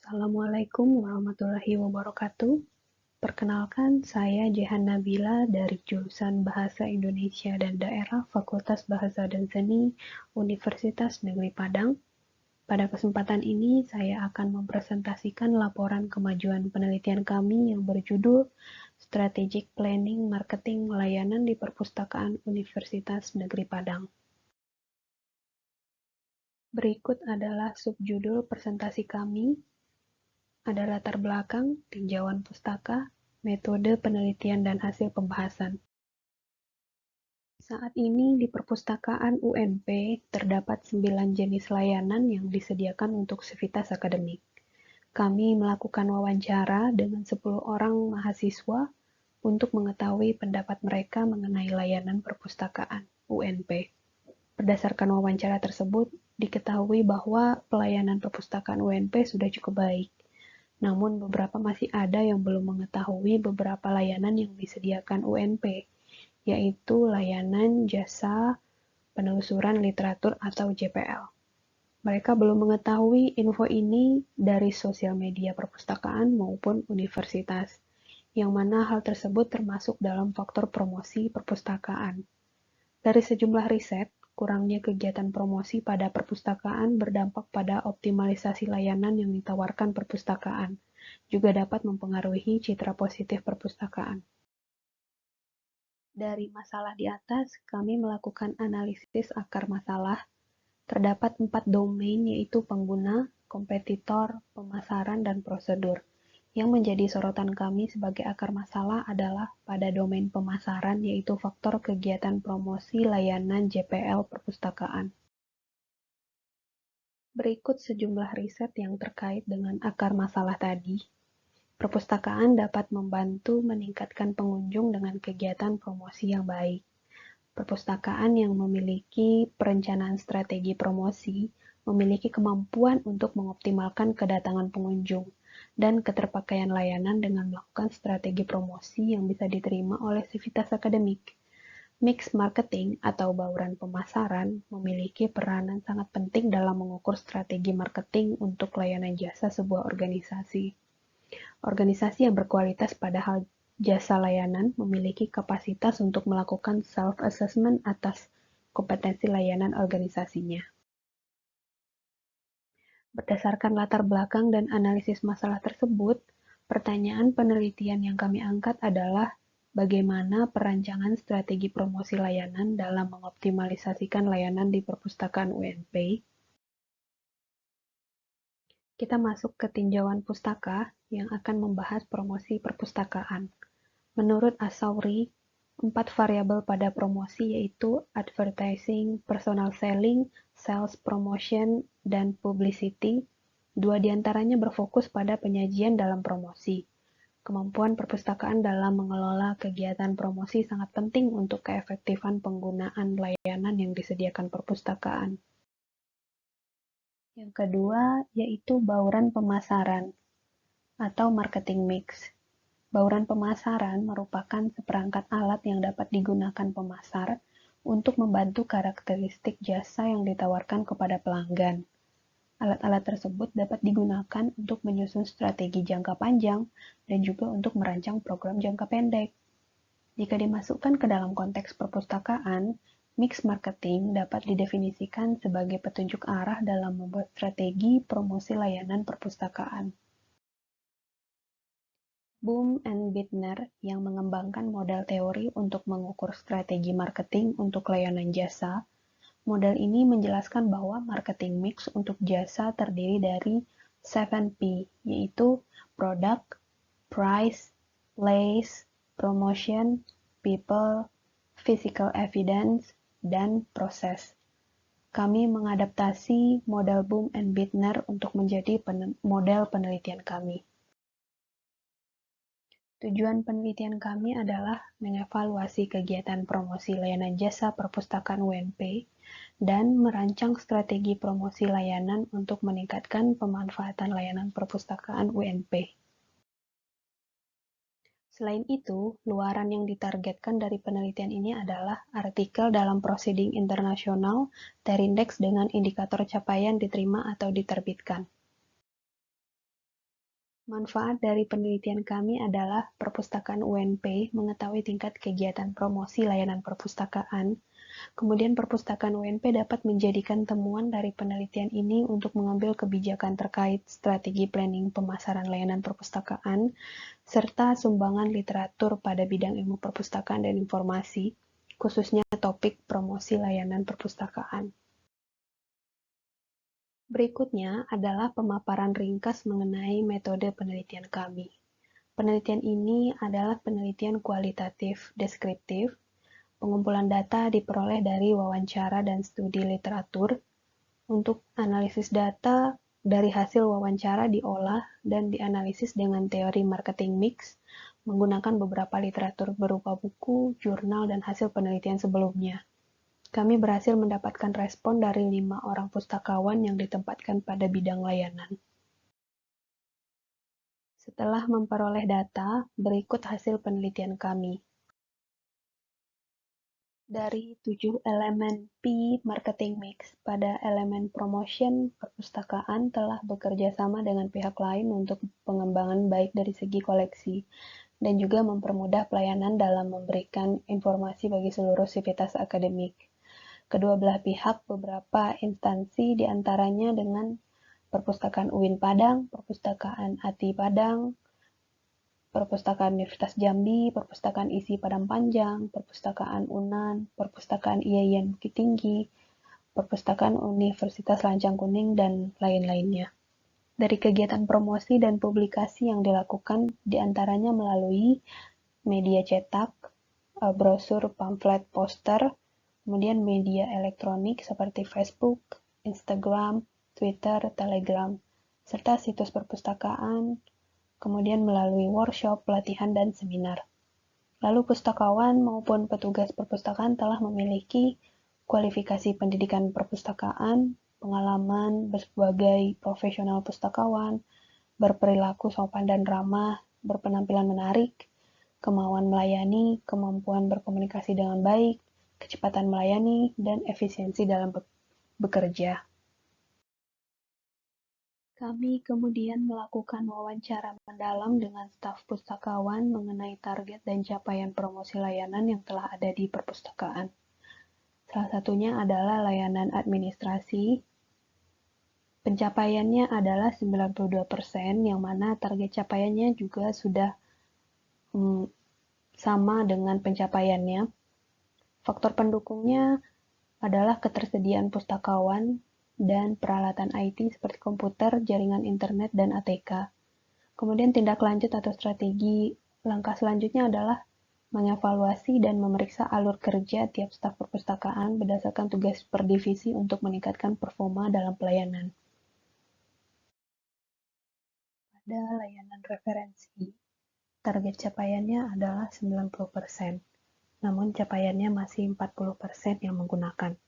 Assalamualaikum warahmatullahi wabarakatuh. Perkenalkan, saya Jehan Nabila dari jurusan Bahasa Indonesia dan Daerah Fakultas Bahasa dan Seni Universitas Negeri Padang. Pada kesempatan ini, saya akan mempresentasikan laporan kemajuan penelitian kami yang berjudul Strategic Planning Marketing Layanan di Perpustakaan Universitas Negeri Padang. Berikut adalah subjudul presentasi kami. Ada latar belakang, tinjauan pustaka, metode penelitian dan hasil pembahasan. Saat ini di perpustakaan UNP terdapat 9 jenis layanan yang disediakan untuk sivitas akademik. Kami melakukan wawancara dengan 10 orang mahasiswa untuk mengetahui pendapat mereka mengenai layanan perpustakaan UNP. Berdasarkan wawancara tersebut, diketahui bahwa pelayanan perpustakaan UNP sudah cukup baik. Namun beberapa masih ada yang belum mengetahui beberapa layanan yang disediakan UNP, yaitu layanan jasa penelusuran literatur atau JPL. Mereka belum mengetahui info ini dari sosial media perpustakaan maupun universitas, yang mana hal tersebut termasuk dalam faktor promosi perpustakaan. Dari sejumlah riset, kurangnya kegiatan promosi pada perpustakaan berdampak pada optimalisasi layanan yang ditawarkan perpustakaan, juga dapat mempengaruhi citra positif perpustakaan. Dari masalah di atas, kami melakukan analisis akar masalah. Terdapat 4 domain, yaitu pengguna, kompetitor, pemasaran, dan prosedur. Yang menjadi sorotan kami sebagai akar masalah adalah pada domain pemasaran, yaitu faktor kegiatan promosi layanan JPL perpustakaan. Berikut sejumlah riset yang terkait dengan akar masalah tadi. Perpustakaan dapat membantu meningkatkan pengunjung dengan kegiatan promosi yang baik. Perpustakaan yang memiliki perencanaan strategi promosi memiliki kemampuan untuk mengoptimalkan kedatangan pengunjung dan keterpakaian layanan dengan melakukan strategi promosi yang bisa diterima oleh sivitas akademik. Mix marketing atau bauran pemasaran memiliki peranan sangat penting dalam mengukur strategi marketing untuk layanan jasa sebuah organisasi. Organisasi yang berkualitas pada hal jasa layanan memiliki kapasitas untuk melakukan self-assessment atas kompetensi layanan organisasinya. Berdasarkan latar belakang dan analisis masalah tersebut, pertanyaan penelitian yang kami angkat adalah bagaimana perancangan strategi promosi layanan dalam mengoptimalisasikan layanan di perpustakaan UNP. Kita masuk ke tinjauan pustaka yang akan membahas promosi perpustakaan. Menurut Asauri, 4 variabel pada promosi yaitu advertising, personal selling, sales promotion, dan publicity. 2 diantaranya berfokus pada penyajian dalam promosi. Kemampuan perpustakaan dalam mengelola kegiatan promosi sangat penting untuk keefektifan penggunaan layanan yang disediakan perpustakaan. Yang kedua yaitu bauran pemasaran atau marketing mix. Bauran pemasaran merupakan seperangkat alat yang dapat digunakan pemasar untuk membantu karakteristik jasa yang ditawarkan kepada pelanggan. Alat-alat tersebut dapat digunakan untuk menyusun strategi jangka panjang dan juga untuk merancang program jangka pendek. Jika dimasukkan ke dalam konteks perpustakaan, mix marketing dapat didefinisikan sebagai petunjuk arah dalam membuat strategi promosi layanan perpustakaan. Boom and Bittner yang mengembangkan model teori untuk mengukur strategi marketing untuk layanan jasa. Model ini menjelaskan bahwa marketing mix untuk jasa terdiri dari 7P, yaitu product, price, place, promotion, people, physical evidence, dan proses. Kami mengadaptasi model Boom and Bittner untuk menjadi model penelitian kami. Tujuan penelitian kami adalah mengevaluasi kegiatan promosi layanan jasa perpustakaan UNP dan merancang strategi promosi layanan untuk meningkatkan pemanfaatan layanan perpustakaan UNP. Selain itu, luaran yang ditargetkan dari penelitian ini adalah artikel dalam proceeding internasional terindeks dengan indikator capaian diterima atau diterbitkan. Manfaat dari penelitian kami adalah perpustakaan UNP mengetahui tingkat kegiatan promosi layanan perpustakaan. Kemudian perpustakaan UNP dapat menjadikan temuan dari penelitian ini untuk mengambil kebijakan terkait strategi planning pemasaran layanan perpustakaan, serta sumbangan literatur pada bidang ilmu perpustakaan dan informasi, khususnya topik promosi layanan perpustakaan. Berikutnya adalah pemaparan ringkas mengenai metode penelitian kami. Penelitian ini adalah penelitian kualitatif deskriptif. Pengumpulan data diperoleh dari wawancara dan studi literatur. Untuk analisis data, dari hasil wawancara diolah dan dianalisis dengan teori marketing mix, menggunakan beberapa literatur berupa buku, jurnal, dan hasil penelitian sebelumnya. Kami berhasil mendapatkan respon dari 5 orang pustakawan yang ditempatkan pada bidang layanan. Setelah memperoleh data, berikut hasil penelitian kami. Dari 7 elemen P marketing mix pada elemen promotion, perpustakaan telah bekerja sama dengan pihak lain untuk pengembangan baik dari segi koleksi dan juga mempermudah pelayanan dalam memberikan informasi bagi seluruh sivitas akademik. Kedua belah pihak beberapa instansi diantaranya dengan Perpustakaan UIN Padang, Perpustakaan ATI Padang, Perpustakaan Universitas Jambi, Perpustakaan ISI Padang Panjang, Perpustakaan UNAN, Perpustakaan IAIN Bukit Tinggi, Perpustakaan Universitas Lancang Kuning, dan lain-lainnya. Dari kegiatan promosi dan publikasi yang dilakukan diantaranya melalui media cetak, brosur, pamflet, poster, kemudian media elektronik seperti Facebook, Instagram, Twitter, Telegram, serta situs perpustakaan, kemudian melalui workshop, pelatihan, dan seminar. Lalu pustakawan maupun petugas perpustakaan telah memiliki kualifikasi pendidikan perpustakaan, pengalaman sebagai profesional pustakawan, berperilaku sopan dan ramah, berpenampilan menarik, kemauan melayani, kemampuan berkomunikasi dengan baik, kecepatan melayani, dan efisiensi dalam bekerja. Kami kemudian melakukan wawancara mendalam dengan staf pustakawan mengenai target dan capaian promosi layanan yang telah ada di perpustakaan. Salah satunya adalah layanan administrasi. Pencapaiannya adalah 92%, yang mana target capaiannya juga sudah sama dengan pencapaiannya. Faktor pendukungnya adalah ketersediaan pustakawan dan peralatan IT seperti komputer, jaringan internet, dan ATK. Kemudian tindak lanjut atau strategi langkah selanjutnya adalah mengevaluasi dan memeriksa alur kerja tiap staf perpustakaan berdasarkan tugas per divisi untuk meningkatkan performa dalam pelayanan. Pada layanan referensi, target capaiannya adalah 90%, namun capaiannya masih 40% yang menggunakan.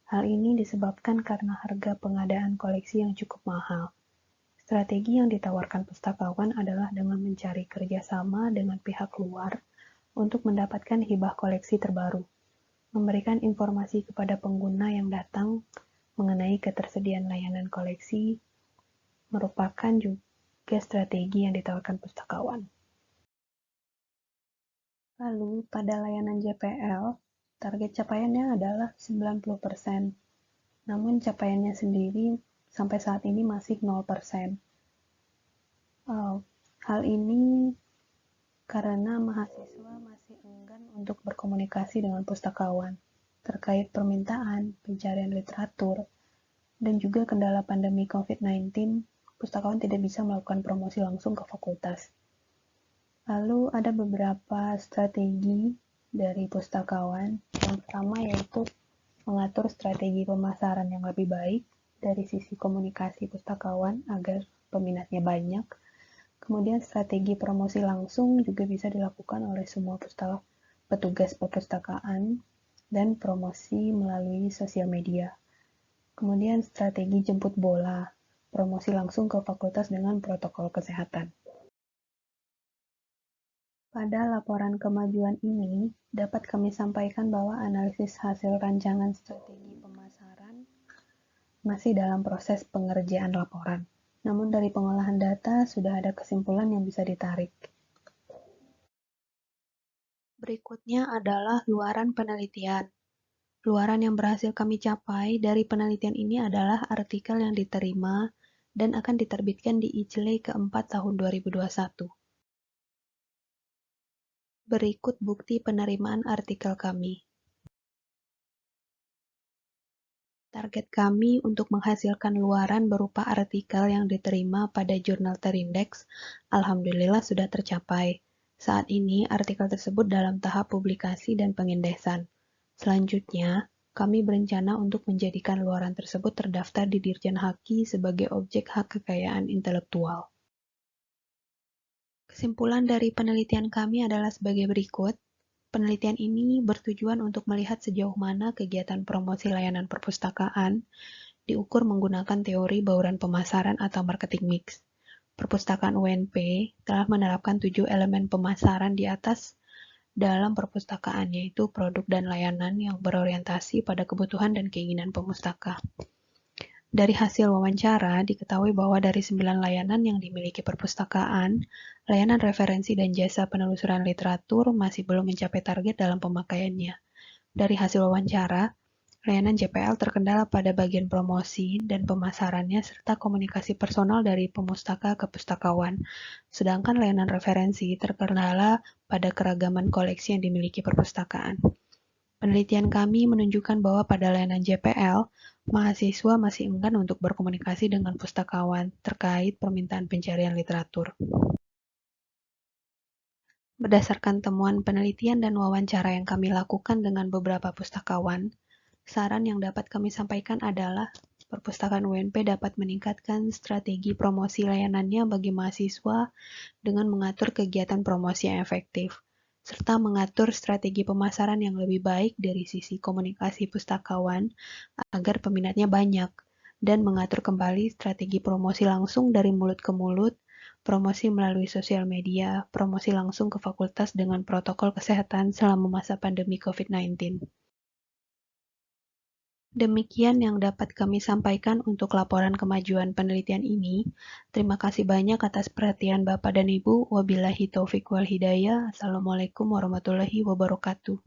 Hal ini disebabkan karena harga pengadaan koleksi yang cukup mahal. Strategi yang ditawarkan pustakawan adalah dengan mencari kerjasama dengan pihak luar untuk mendapatkan hibah koleksi terbaru, memberikan informasi kepada pengguna yang datang mengenai ketersediaan layanan koleksi, merupakan juga strategi yang ditawarkan pustakawan. Lalu, pada layanan JPL, target capaiannya adalah 90%, namun capaiannya sendiri sampai saat ini masih 0%. Hal ini karena mahasiswa masih enggan untuk berkomunikasi dengan pustakawan terkait permintaan, pencarian literatur, dan juga kendala pandemi COVID-19, pustakawan tidak bisa melakukan promosi langsung ke fakultas. Lalu ada beberapa strategi dari pustakawan. Yang pertama yaitu mengatur strategi pemasaran yang lebih baik dari sisi komunikasi pustakawan agar peminatnya banyak. Kemudian strategi promosi langsung juga bisa dilakukan oleh semua petugas perpustakaan dan promosi melalui sosial media. Kemudian strategi jemput bola, promosi langsung ke fakultas dengan protokol kesehatan. Pada laporan kemajuan ini, dapat kami sampaikan bahwa analisis hasil rancangan strategi pemasaran masih dalam proses pengerjaan laporan. Namun dari pengolahan data sudah ada kesimpulan yang bisa ditarik. Berikutnya adalah luaran penelitian. Luaran yang berhasil kami capai dari penelitian ini adalah artikel yang diterima dan akan diterbitkan di IJLE keempat tahun 2021. Berikut bukti penerimaan artikel kami. Target kami untuk menghasilkan luaran berupa artikel yang diterima pada jurnal terindeks, alhamdulillah sudah tercapai. Saat ini, artikel tersebut dalam tahap publikasi dan pengindesan. Selanjutnya, kami berencana untuk menjadikan luaran tersebut terdaftar di Dirjen Haki sebagai objek hak kekayaan intelektual. Kesimpulan dari penelitian kami adalah sebagai berikut. Penelitian ini bertujuan untuk melihat sejauh mana kegiatan promosi layanan perpustakaan diukur menggunakan teori bauran pemasaran atau marketing mix. Perpustakaan UNP telah menerapkan 7 elemen pemasaran di atas dalam perpustakaan, yaitu produk dan layanan yang berorientasi pada kebutuhan dan keinginan pemustaka. Dari hasil wawancara, diketahui bahwa dari 9 layanan yang dimiliki perpustakaan, layanan referensi dan jasa penelusuran literatur masih belum mencapai target dalam pemakaiannya. Dari hasil wawancara, layanan JPL terkendala pada bagian promosi dan pemasarannya serta komunikasi personal dari pemustaka ke pustakawan, sedangkan layanan referensi terkendala pada keragaman koleksi yang dimiliki perpustakaan. Penelitian kami menunjukkan bahwa pada layanan JPL, mahasiswa masih enggan untuk berkomunikasi dengan pustakawan terkait permintaan pencarian literatur. Berdasarkan temuan penelitian dan wawancara yang kami lakukan dengan beberapa pustakawan, saran yang dapat kami sampaikan adalah perpustakaan UNP dapat meningkatkan strategi promosi layanannya bagi mahasiswa dengan mengatur kegiatan promosi yang efektif, serta mengatur strategi pemasaran yang lebih baik dari sisi komunikasi pustakawan agar peminatnya banyak, dan mengatur kembali strategi promosi langsung dari mulut ke mulut, promosi melalui sosial media, promosi langsung ke fakultas dengan protokol kesehatan selama masa pandemi COVID-19. Demikian yang dapat kami sampaikan untuk laporan kemajuan penelitian ini. Terima kasih banyak atas perhatian Bapak dan Ibu. Wabillahi taufiq wal hidayah. Assalamualaikum warahmatullahi wabarakatuh.